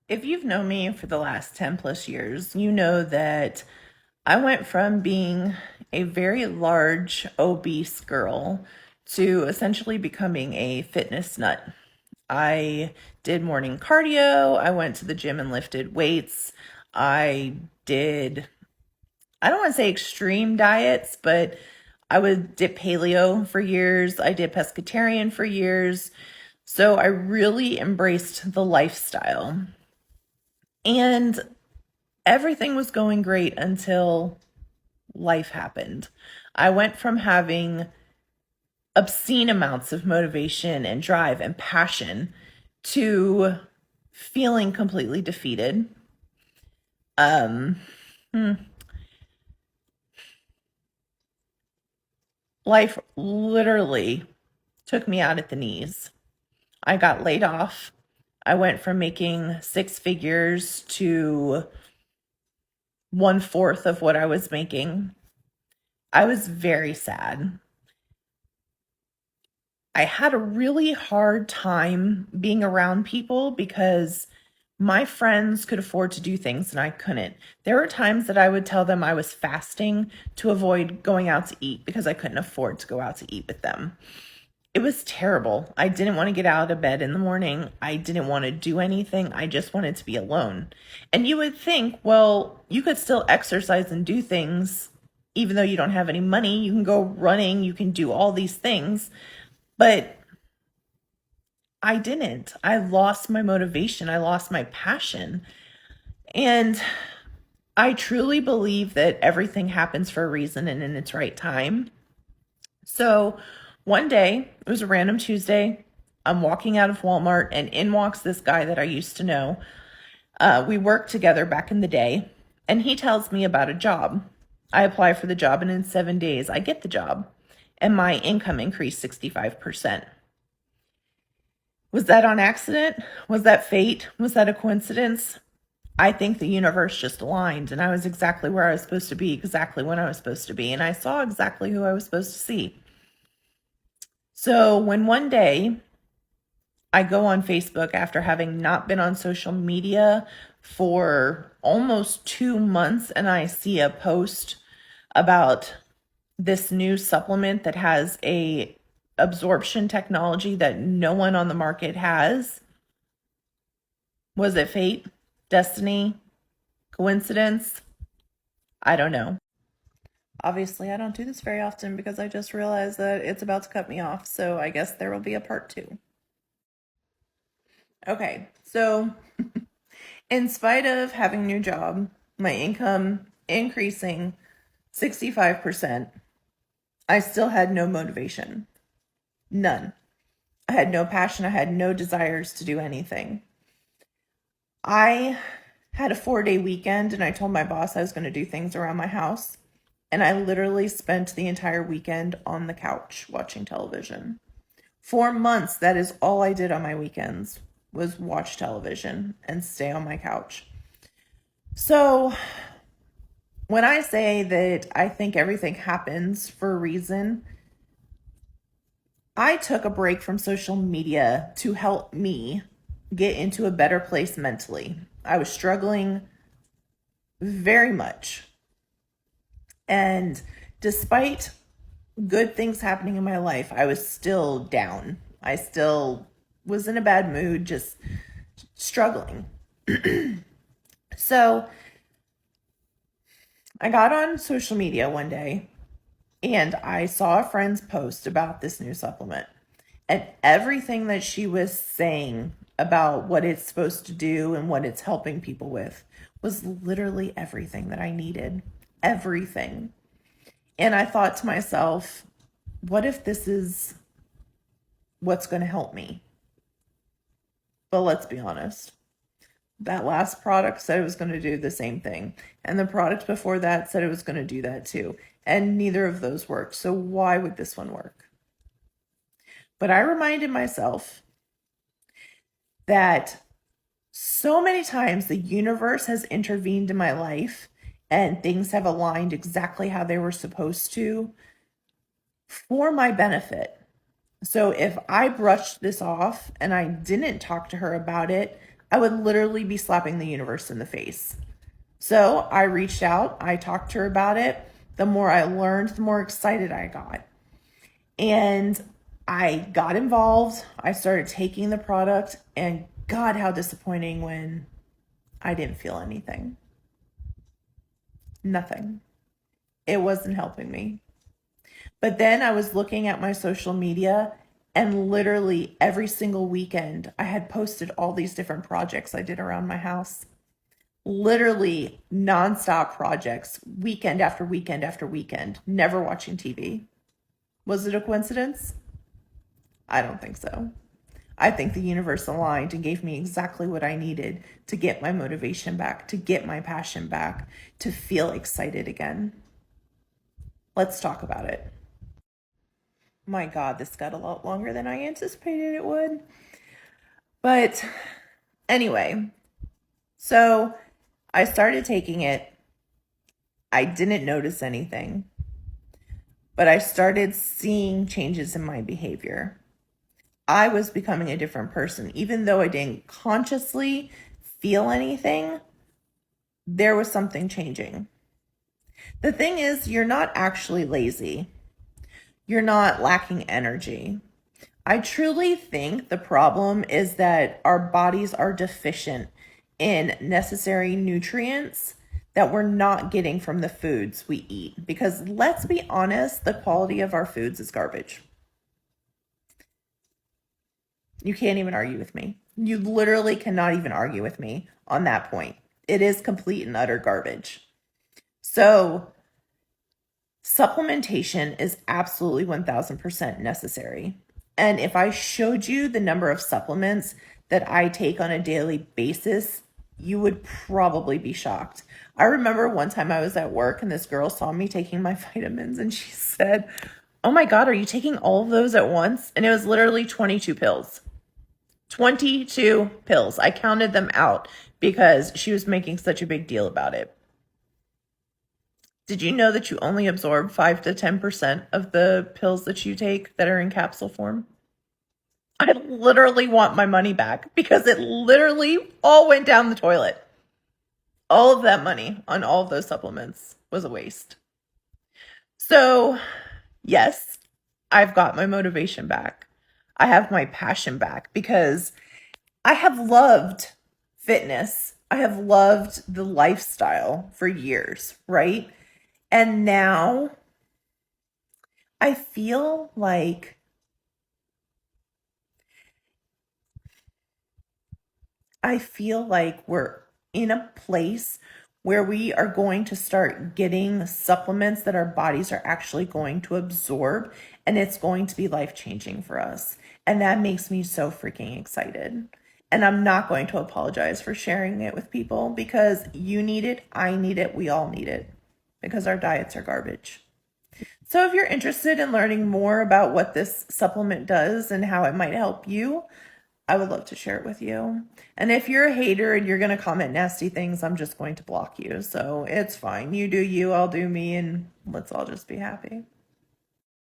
If you've known me for the last 10 plus years, you know that I went from being a very large, obese girl to essentially becoming a fitness nut. I did morning cardio, I went to the gym and lifted weights. I did, I don't want to say extreme diets, but I would did paleo for years. I did pescatarian for years. So I really embraced the lifestyle. And everything was going great until life happened. I went from having obscene amounts of motivation and drive and passion to feeling completely defeated. Um, hmm, Life literally took me out at the knees. I got laid off. I went from making six figures to one fourth of what I was making. I was very sad. I had a really hard time being around people because my friends could afford to do things and I couldn't. There were times that I would tell them I was fasting to avoid going out to eat because I couldn't afford to go out to eat with them. It was terrible. I didn't want to get out of bed in the morning. I didn't want to do anything. I just wanted to be alone. And you would think, well, you could still exercise and do things even though you don't have any money. You can go running, you can do all these things. But I didn't. I lost my motivation. I lost my passion. And I truly believe that everything happens for a reason and in its right time. So one day, it was a random Tuesday. I'm walking out of Walmart, and in walks this guy that I used to know. We worked together back in the day, and he tells me about a job. I apply for the job, and in 7 days, I get the job, and my income increased 65%. Was that on accident? Was that fate? Was that a coincidence? I think the universe just aligned and I was exactly where I was supposed to be, exactly when I was supposed to be, and I saw exactly who I was supposed to see. So when one day I go on Facebook after having not been on social media for almost 2 months and I see a post about this new supplement that has a absorption technology that no one on the market has. Was it fate? Destiny? Coincidence? I don't know. Obviously, I don't do this very often because I just realized that it's about to cut me off, so I guess there will be a part two. Okay, so in spite of having a new job, my income increasing 65%, I still had no motivation. None. I had no passion. I had no desires to do anything. I had a 4 day weekend and I told my boss I was going to do things around my house. And I literally spent the entire weekend on the couch watching television. 4 months, that is all I did on my weekends was watch television and stay on my couch. So when I say that I think everything happens for a reason, I took a break from social media to help me get into a better place mentally. I was struggling very much. And despite good things happening in my life, I was still down. I still was in a bad mood, just struggling. So I got on social media one day and I saw a friend's post about this new supplement. And everything that she was saying about what it's supposed to do and what it's helping people with was literally everything that I needed. Everything. And I thought to myself, what if this is what's going to help me? But let's be honest. That last product said it was going to do the same thing. And the product before that said it was going to do that too. And neither of those worked. So why would this one work? But I reminded myself that so many times the universe has intervened in my life and things have aligned exactly how they were supposed to for my benefit. So if I brushed this off and I didn't talk to her about it, I would literally be slapping the universe in the face. So I reached out, I talked to her about it. The more I learned, the more excited I got. And I got involved. I started taking the product, and God, how disappointing when I didn't feel anything. Nothing. It wasn't helping me. But then I was looking at my social media, and literally every single weekend, I had posted all these different projects I did around my house. Literally nonstop projects, weekend after weekend after weekend, never watching TV. Was it a coincidence? I don't think so. I think the universe aligned and gave me exactly what I needed to get my motivation back, to get my passion back, to feel excited again. Let's talk about it. My God, this got a lot longer than I anticipated it would. But anyway, so I started taking it. I didn't notice anything, but I started seeing changes in my behavior. I was becoming a different person. Even though I didn't consciously feel anything, there was something changing. The thing is, you're not actually lazy. You're not lacking energy. I truly think the problem is that our bodies are deficient in necessary nutrients that we're not getting from the foods we eat. Because let's be honest, the quality of our foods is garbage. You can't even argue with me. You literally cannot even argue with me on that point. It is complete and utter garbage. So, supplementation is absolutely 1000% necessary. And if I showed you the number of supplements that I take on a daily basis, you would probably be shocked. I remember one time I was at work and this girl saw me taking my vitamins and she said, "Oh my God, are you taking all of those at once?" And it was literally 22 pills. 22 pills. I counted them out because she was making such a big deal about it. Did you know that you only absorb 5 to 10% of the pills that you take that are in capsule form? I literally want my money back because it literally all went down the toilet. All of that money on all of those supplements was a waste. So, yes, I've got my motivation back. I have my passion back because I have loved fitness. I have loved the lifestyle for years, right? And now I feel like we're in a place where we are going to start getting supplements that our bodies are actually going to absorb, and it's going to be life-changing for us. And that makes me so freaking excited. And I'm not going to apologize for sharing it with people because you need it, I need it, we all need it because our diets are garbage. So if you're interested in learning more about what this supplement does and how it might help you, I would love to share it with you. And if you're a hater and you're going to comment nasty things, I'm just going to block you. So it's fine. You do you, I'll do me, and let's all just be happy.